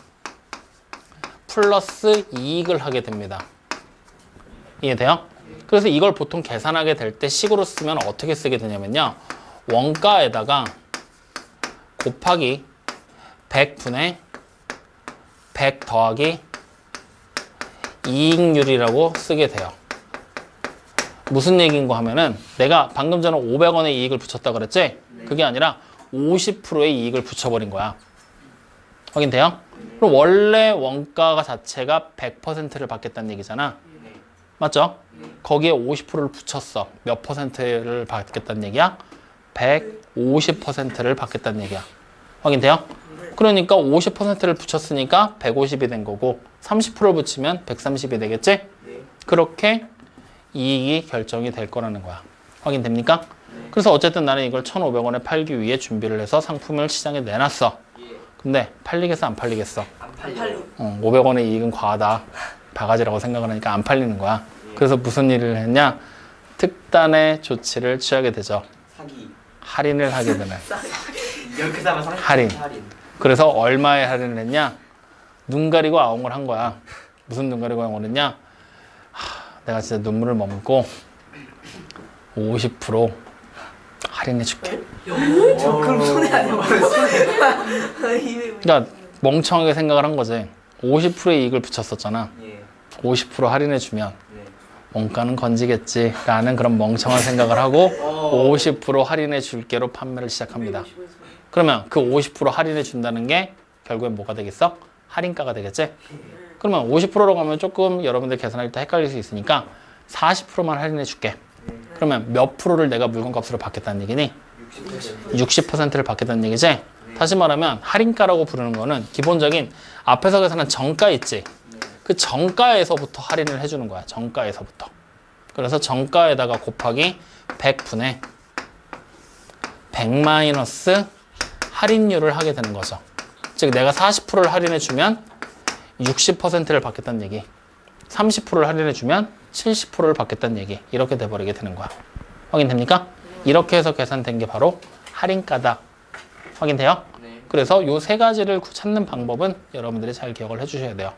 [SPEAKER 1] 플러스 이익을 하게 됩니다. 이해돼요? 그래서 이걸 보통 계산하게 될 때 식으로 쓰면 어떻게 쓰게 되냐면요. 원가에다가 곱하기 100분의 100 더하기 이익률이라고 쓰게 돼요. 무슨 얘기인가 하면은 내가 방금 전에 500원의 이익을 붙였다 그랬지? 그게 아니라 50%의 이익을 붙여버린 거야. 확인돼요? 그럼 원래 원가가 자체가 100%를 받겠다는 얘기잖아. 맞죠? 거기에 50%를 붙였어. 몇 퍼센트를 받겠다는 얘기야? 150%를 받겠다는 얘기야. 확인돼요? 그러니까 50%를 붙였으니까 150이 된 거고 30%를 붙이면 130이 되겠지? 그렇게 이익이 결정이 될 거라는 거야. 확인됩니까? 그래서 어쨌든 나는 이걸 1,500원에 팔기 위해 준비를 해서 상품을 시장에 내놨어. 근데 팔리겠어 안 팔리겠어?
[SPEAKER 2] 안
[SPEAKER 3] 팔리.
[SPEAKER 2] 팔려.
[SPEAKER 1] 500원의 이익은 과하다. 바가지라고 생각을 하니까 안 팔리는 거야. 그래서 무슨 일을 했냐? 특단의 조치를 취하게 되죠.
[SPEAKER 2] 사기.
[SPEAKER 1] 할인을 하게 되네.
[SPEAKER 2] 이렇게 사면 30%
[SPEAKER 1] 할인.
[SPEAKER 2] 할인.
[SPEAKER 1] 그래서 얼마에 할인을 했냐? 눈 가리고 아웅을 한 거야. 무슨 눈 가리고 아웅을 했냐? 내가 진짜 눈물을 머금고 50% 할인해 줄게.
[SPEAKER 3] 저 그럼 손해 아니야? 손해.
[SPEAKER 1] 그러니까 멍청하게 생각을 한 거지. 50%의 이익을 붙였었잖아.
[SPEAKER 2] 예.
[SPEAKER 1] 50% 할인해 주면
[SPEAKER 2] 네.
[SPEAKER 1] 원가는 건지겠지 라는 그런 멍청한 생각을 하고
[SPEAKER 2] 어.
[SPEAKER 1] 50% 할인해 줄게로 판매를 시작합니다. 그러면 그 50% 할인해 준다는 게 결국엔 뭐가 되겠어? 할인가가 되겠지? 그러면 50%로 가면 조금 여러분들 계산할 때 헷갈릴 수 있으니까 40%만 할인해 줄게. 그러면 몇 프로를 내가 물건값으로 받겠다는 얘기니? 60%를 받겠다는 얘기지? 다시 말하면 할인가라고 부르는 거는 기본적인 앞에서 계산한 정가 있지? 그 정가에서부터 할인을 해주는 거야. 정가에서부터. 그래서 정가에다가 곱하기 100분의 100 마이너스 할인율을 하게 되는 거죠. 즉 내가 40%를 할인해 주면 60%를 받겠다는 얘기. 30%를 할인해 주면 70%를 받겠다는 얘기. 이렇게 돼버리게 되는 거야. 확인됩니까? 이렇게 해서 계산된 게 바로 할인가다. 확인돼요?
[SPEAKER 2] 네.
[SPEAKER 1] 그래서 요 3가지를 찾는 방법은 여러분들이 잘 기억을 해주셔야 돼요.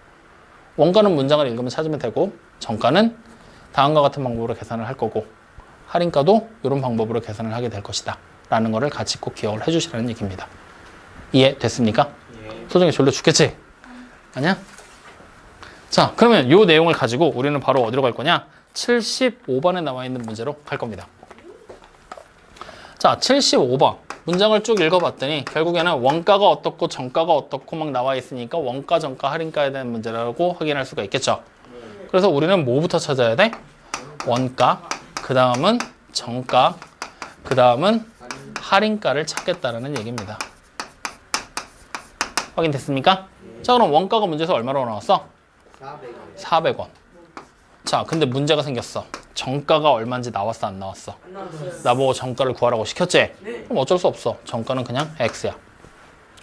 [SPEAKER 1] 원가는 문장을 읽으면 찾으면 되고 정가는 다음과 같은 방법으로 계산을 할 거고 할인가도 이런 방법으로 계산을 하게 될 것이다. 라는 거를 같이 꼭 기억을 해주시라는 얘기입니다. 이해됐습니까?
[SPEAKER 2] 예.
[SPEAKER 1] 소정이 졸려 죽겠지? 아니야? 자, 그러면 이 내용을 가지고 우리는 바로 어디로 갈 거냐? 75번에 나와 있는 문제로 갈 겁니다. 자, 75번. 문장을 쭉 읽어봤더니 결국에는 원가가 어떻고 정가가 어떻고 막 나와 있으니까 원가, 정가, 할인가에 대한 문제라고 확인할 수가 있겠죠. 그래서 우리는 뭐부터 찾아야 돼? 원가, 그 다음은 정가, 그 다음은 할인가를 찾겠다는 얘기입니다. 확인됐습니까? 자, 그럼 원가가 문제에서 얼마로 나왔어? 400원. 자, 근데 문제가 생겼어. 정가가 얼마인지 나왔어, 안 나왔어?
[SPEAKER 3] 안 나왔어요.
[SPEAKER 1] 나보고 정가를 구하라고 시켰지?
[SPEAKER 3] 네.
[SPEAKER 1] 그럼 어쩔 수 없어. 정가는 그냥 X야.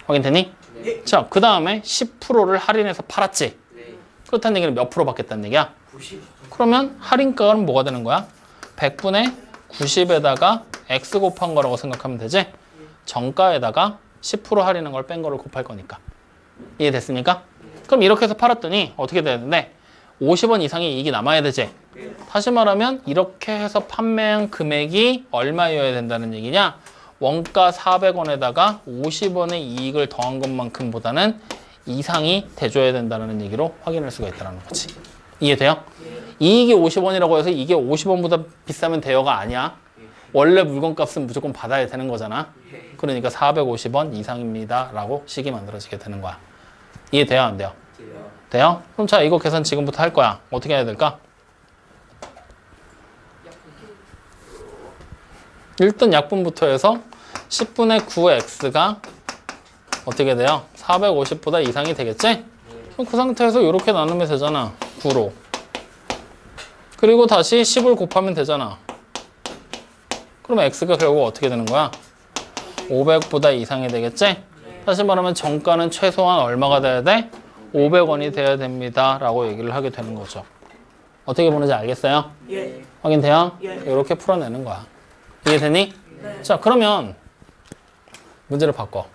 [SPEAKER 1] 확인되니?
[SPEAKER 3] 네.
[SPEAKER 1] 자, 그 다음에 10%를 할인해서 팔았지?
[SPEAKER 2] 네.
[SPEAKER 1] 그렇다는 얘기는 몇 프로 받겠다는 얘기야?
[SPEAKER 2] 90.
[SPEAKER 1] 그러면 할인가는 뭐가 되는 거야? 100분의 90에다가 X 곱한 거라고 생각하면 되지? 정가에다가 10% 할인한 걸 뺀 거를 곱할 거니까. 이해됐습니까? 그럼 이렇게 해서 팔았더니 어떻게 되는데 50원 이상의 이익이 남아야 되지? 다시 말하면 이렇게 해서 판매한 금액이 얼마여야 된다는 얘기냐? 원가 400원에다가 50원의 이익을 더한 것만큼보다는 이상이 돼줘야 된다는 얘기로 확인할 수가 있다는 거지. 이해돼요? 이익이 50원이라고 해서 이게 50원보다 비싸면 돼요가 아니야. 원래 물건값은 무조건 받아야 되는 거잖아. 그러니까 450원 이상입니다 라고 식이 만들어지게 되는 거야. 이해돼요? 안 돼요? 돼요? 그럼 자, 이거 계산 지금부터 할 거야. 어떻게 해야 될까? 일단 약분부터 해서 10분의 9x가 어떻게 돼요? 450보다 이상이 되겠지? 그럼 그 상태에서 이렇게 나누면 되잖아. 9로. 그리고 다시 10을 곱하면 되잖아. 그러면 x가 결국 어떻게 되는 거야? 500보다 이상이 되겠지? 다시 말하면 정가는 최소한 얼마가 돼야 돼? 500원이 돼야 됩니다 라고 얘기를 하게 되는 거죠. 어떻게 보는지 알겠어요?
[SPEAKER 3] 예.
[SPEAKER 1] 확인돼요?
[SPEAKER 3] 예.
[SPEAKER 1] 이렇게 풀어내는 거야. 이해되니?
[SPEAKER 3] 네.
[SPEAKER 1] 자, 그러면 문제를 바꿔.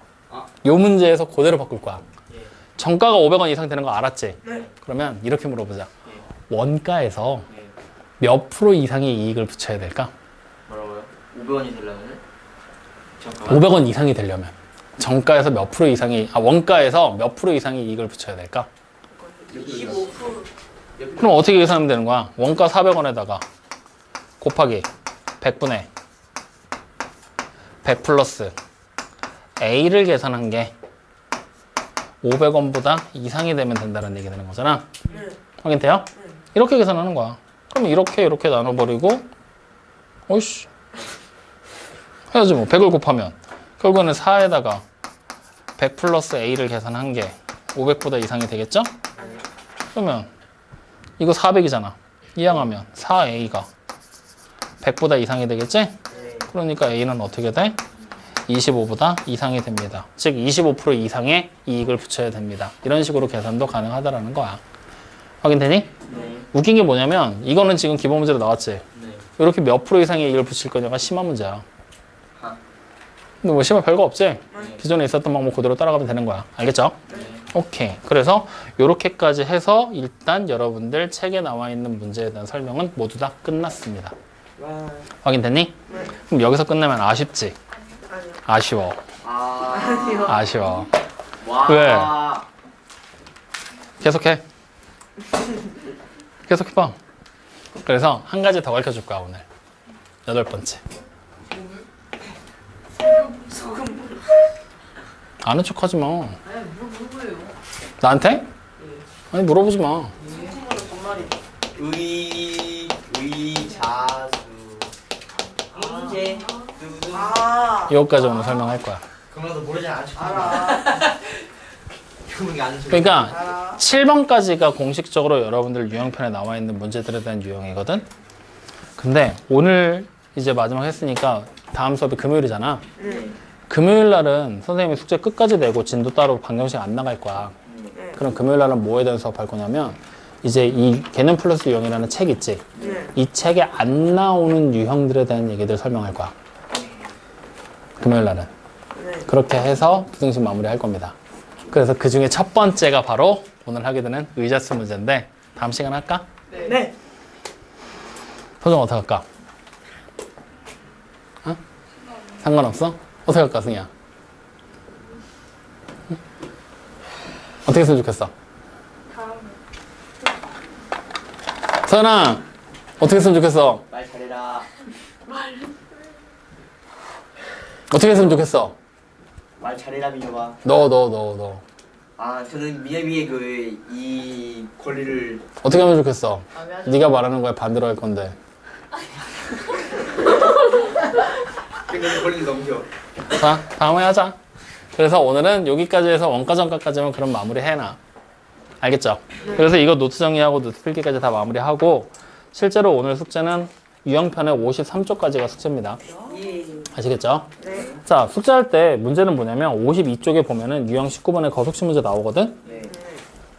[SPEAKER 1] 이 문제에서 그대로 바꿀 거야. 정가가 500원 이상 되는 거 알았지?
[SPEAKER 3] 네.
[SPEAKER 1] 그러면 이렇게 물어보자. 원가에서 몇 프로 이상의 이익을 붙여야 될까?
[SPEAKER 2] 뭐라고요? 500원이 되려면은? 잠깐만.
[SPEAKER 1] 500원 이상이 되려면 정가에서 몇 프로 이상이 원가에서 몇 프로 이상의 이익을 붙여야 될까?
[SPEAKER 3] 25%.
[SPEAKER 1] 그럼 어떻게 계산하면 되는 거야? 원가 400원에다가 곱하기 100분의 100 플러스 A를 계산한 게 500원보다 이상이 되면 된다는 얘기 되는 거잖아.
[SPEAKER 3] 네.
[SPEAKER 1] 확인돼요? 이렇게 계산하는 거야. 그럼 이렇게 나눠버리고 어이씨 해야지 뭐. 100을 곱하면 결국에는 4에다가 100 플러스 A를 계산한 게 500보다 이상이 되겠죠? 그러면 이거 400이잖아. 이항하면 4A가 100보다 이상이 되겠지? 그러니까 A는 어떻게 돼? 25보다 이상이 됩니다. 즉 25% 이상의 이익을 붙여야 됩니다. 이런 식으로 계산도 가능하다라는 거야. 확인되니?
[SPEAKER 2] 네.
[SPEAKER 1] 웃긴 게 뭐냐면 이거는 지금 기본 문제로 나왔지?
[SPEAKER 2] 네.
[SPEAKER 1] 이렇게 몇 프로 이상의 이익을 붙일 거냐가 심한 문제야.
[SPEAKER 2] 하.
[SPEAKER 1] 근데 뭐 심한 별거 없지? 기존에 있었던 방법 그대로 따라가면 되는 거야. 알겠죠? 오케이. 그래서 이렇게까지 해서 일단 여러분들 책에 나와 있는 문제에 대한 설명은 모두 다 끝났습니다.
[SPEAKER 2] 와.
[SPEAKER 1] 확인됐니?
[SPEAKER 3] 네.
[SPEAKER 1] 그럼 여기서 끝내면 아쉽지?
[SPEAKER 3] 아니요.
[SPEAKER 1] 아쉬워.
[SPEAKER 3] 아니요.
[SPEAKER 1] 아쉬워.
[SPEAKER 2] 와.
[SPEAKER 1] 왜? 계속해. 계속해봐. 그래서 한 가지 더 가르쳐 줄 거야 오늘. 8번째.
[SPEAKER 3] 소금.
[SPEAKER 1] 아는 척 하지 마.
[SPEAKER 3] 아니 물어보는 거예요.
[SPEAKER 1] 나한테? 아니 물어보지 마.
[SPEAKER 3] 소금으로 반말이.
[SPEAKER 2] 의자수. 인제. 두두.
[SPEAKER 3] 아.
[SPEAKER 1] 이것까지 오늘 설명할 거야.
[SPEAKER 2] 그럼 너 모르잖아.
[SPEAKER 3] 알아.
[SPEAKER 2] 그분이 아는 척.
[SPEAKER 1] 그러니까
[SPEAKER 3] 알아.
[SPEAKER 1] 7번까지가 공식적으로 여러분들 유형편에 나와 있는 문제들에 대한 유형이거든. 근데 오늘 이제 마지막 했으니까 다음 수업이 금요일이잖아.
[SPEAKER 3] 네.
[SPEAKER 1] 금요일 날은 선생님이 숙제 끝까지 내고 진도 따로 방정식 안 나갈 거야.
[SPEAKER 3] 네.
[SPEAKER 1] 그럼 금요일 날은 뭐에 대한 수업 할 거냐면 이제 이 개념 플러스 유형이라는 책 있지.
[SPEAKER 3] 네.
[SPEAKER 1] 이 책에 안 나오는 유형들에 대한 얘기들 설명할 거야. 금요일 날은.
[SPEAKER 3] 네.
[SPEAKER 1] 그렇게 해서 부등식 마무리할 겁니다. 그래서 그 중에 첫 번째가 바로 오늘 하게 되는 의자수 문제인데 다음 시간 할까?
[SPEAKER 3] 네.
[SPEAKER 1] 소정 어떻게 할까? 어? 상관없어? 어떻게 할까, 승희야? 응? 어떻게 했으면 좋겠어?
[SPEAKER 3] 다음에.
[SPEAKER 1] 서연아, 어떻게 했으면 좋겠어?
[SPEAKER 2] 말 잘해라.
[SPEAKER 1] 어떻게 했으면 좋겠어?
[SPEAKER 2] 말 잘해라 민혁아.
[SPEAKER 1] 너.
[SPEAKER 2] 아 저는 민혁이의 이 권리를
[SPEAKER 1] 어떻게 하면 좋겠어?
[SPEAKER 3] 다음에 하자.
[SPEAKER 1] 네가 말하는 거에 반대로 할 건데.
[SPEAKER 2] 그냥 권리 넘겨.
[SPEAKER 1] 자, 다음에 하자. 그래서 오늘은 여기까지 해서 원가정가까지만 그럼 마무리 해놔. 알겠죠? 그래서 이거 노트 정리하고 노트 필기까지 다 마무리하고 실제로 오늘 숙제는 유형편의 53쪽까지가 숙제입니다.
[SPEAKER 3] 예.
[SPEAKER 1] 아시겠죠?
[SPEAKER 3] 네.
[SPEAKER 1] 자, 숙제할 때 문제는 뭐냐면 52쪽에 보면은 유형 19번에 거속시 문제 나오거든?
[SPEAKER 2] 네.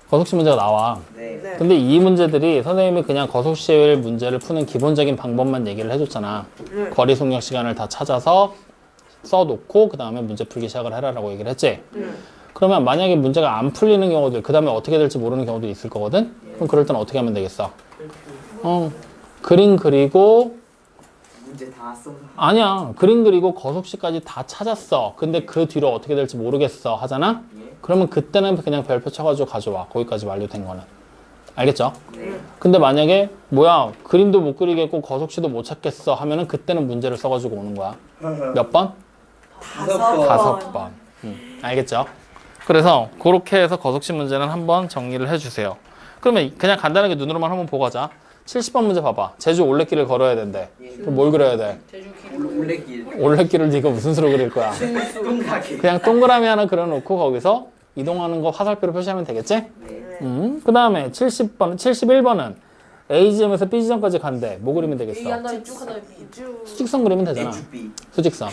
[SPEAKER 1] 거속시 문제가 나와.
[SPEAKER 2] 네.
[SPEAKER 3] 네.
[SPEAKER 1] 근데 이 문제들이 선생님이 그냥 거속시일 문제를 푸는 기본적인 방법만 얘기를 해줬잖아.
[SPEAKER 3] 네.
[SPEAKER 1] 거리 속력 시간을 다 찾아서 써놓고 그 다음에 문제 풀기 시작을 해라라고 얘기를 했지.
[SPEAKER 3] 네.
[SPEAKER 1] 그러면 만약에 문제가 안 풀리는 경우들, 그 다음에 어떻게 될지 모르는 경우도 있을 거거든? 그럼 그럴 때는 어떻게 하면 되겠어? 그림 그리고
[SPEAKER 2] 문제 다 써서.
[SPEAKER 1] 아니야. 그림 그리고 거속시까지 다 찾았어. 근데 그 뒤로 어떻게 될지 모르겠어 하잖아?
[SPEAKER 2] 예.
[SPEAKER 1] 그러면 그때는 그냥 별표 쳐가지고 가져와. 거기까지 완료된 거는. 알겠죠?
[SPEAKER 2] 네.
[SPEAKER 1] 근데 만약에 뭐야 그림도 못 그리겠고 거속시도 못 찾겠어 하면은 그때는 문제를 써가지고 오는 거야. 몇 번?
[SPEAKER 2] 5번.
[SPEAKER 1] 5번. 알겠죠? 그래서 그렇게 해서 거속시 문제는 한번 정리를 해주세요. 그러면 그냥 간단하게 눈으로만 한번 보고 가자. 70번 문제 봐봐. 제주 올레길을 걸어야 된대. 그럼 뭘 그려야 돼?
[SPEAKER 3] 제주 길.
[SPEAKER 2] 올레길.
[SPEAKER 1] 올레길을 네가 무슨 수로 그릴 거야?
[SPEAKER 2] 동그랗게.
[SPEAKER 1] 그냥 동그라미 하나 그려놓고 거기서 이동하는 거 화살표로 표시하면 되겠지?
[SPEAKER 2] 네.
[SPEAKER 1] 그 다음에 71번은 A지점에서 B지점까지 간대. 뭐 그리면
[SPEAKER 3] A 한
[SPEAKER 1] 되겠어?
[SPEAKER 3] 다음에 쭉 한 다음에 B. 쭉.
[SPEAKER 1] 수직선 그리면 되잖아.
[SPEAKER 2] HB.
[SPEAKER 1] 수직선.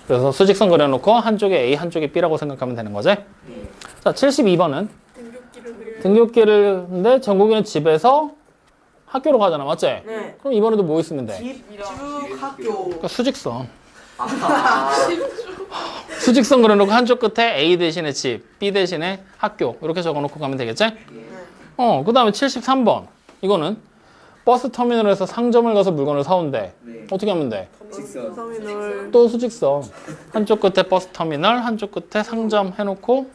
[SPEAKER 1] 그래서 수직선 그려놓고 한쪽에 A, 한쪽에 B라고 생각하면 되는 거지?
[SPEAKER 2] 네.
[SPEAKER 1] 자, 72번은
[SPEAKER 3] 등굣길을 그려.
[SPEAKER 1] 등굣길을 근데 정국이는 집에서 학교로 가잖아. 맞지?
[SPEAKER 3] 네.
[SPEAKER 1] 그럼 이번에도 뭐 있으면 돼?
[SPEAKER 3] 집, 쭉, 학교.
[SPEAKER 1] 그러니까 수직선.
[SPEAKER 2] 아.
[SPEAKER 1] 수직선 그려놓고 한쪽 끝에 A 대신에 집, B 대신에 학교 이렇게 적어놓고 가면 되겠지? 그 다음에 73번 이거는 버스 터미널에서 상점을 가서 물건을 사온대.
[SPEAKER 2] 네.
[SPEAKER 1] 어떻게 하면 돼?
[SPEAKER 2] 직선.
[SPEAKER 3] 터미널.
[SPEAKER 1] 또 수직선. 한쪽 끝에 버스 터미널, 한쪽 끝에 상점 해놓고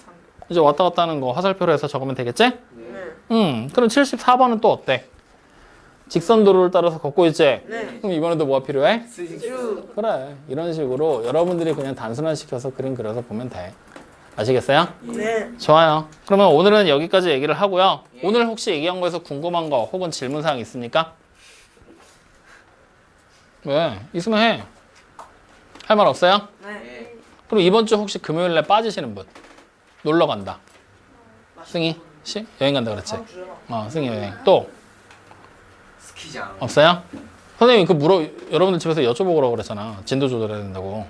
[SPEAKER 1] 이제 왔다 갔다 하는 거 화살표로 해서 적으면 되겠지?
[SPEAKER 3] 네.
[SPEAKER 1] 그럼 74번은 또 어때? 직선 도로를 따라서 걷고 있지?
[SPEAKER 3] 네.
[SPEAKER 1] 그럼 이번에도 뭐가 필요해?
[SPEAKER 3] 쭉.
[SPEAKER 1] 그래. 이런 식으로 여러분들이 그냥 단순화시켜서 그림 그려서 보면 돼. 아시겠어요?
[SPEAKER 3] 네.
[SPEAKER 1] 좋아요. 그러면 오늘은 여기까지 얘기를 하고요. 오늘 혹시 얘기한 거에서 궁금한 거 혹은 질문사항 있습니까? 왜? 있으면 해. 할 말 없어요?
[SPEAKER 3] 네.
[SPEAKER 1] 그럼 이번 주 혹시 금요일에 빠지시는 분? 놀러 간다. 승희? 여행 간다 그랬지?
[SPEAKER 3] 다음 주잖아.
[SPEAKER 1] 승희 여행. 또?
[SPEAKER 2] 스키장.
[SPEAKER 1] 없어요? 선생님 여러분들 집에서 여쭤보라고 그랬잖아. 진도 조절해야 된다고.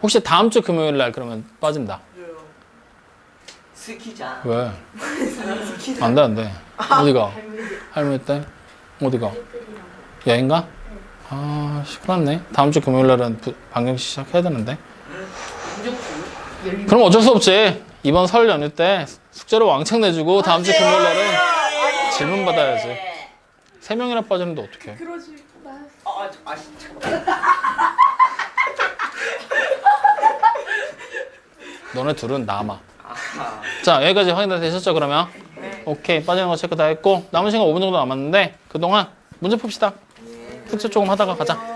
[SPEAKER 1] 혹시 다음 주 금요일 날 그러면 빠진다.
[SPEAKER 3] 줘요.
[SPEAKER 2] 스키장.
[SPEAKER 1] 왜? 안 돼, 안 돼. 어디가? 할머니 때? 어디가? 여행 가? 아, 시끄럽네. 다음 주 금요일 날은 방정식 시작해야 되는데. 그럼 어쩔 수 없지. 이번 설 연휴 때 숙제를 왕창 내주고 다음 주 금요일 날은 질문 받아야지. 3명이나 빠지는데 어떡해.
[SPEAKER 3] 그러지 마.
[SPEAKER 2] 잠깐만.
[SPEAKER 1] 너네 둘은 남아. 자, 여기까지 확인 다 되셨죠, 그러면? 오케이, 빠지는 거 체크 다 했고 남은 시간 5분 정도 남았는데 그동안 문제 풉시다. 숙제 조금 하다가 가자.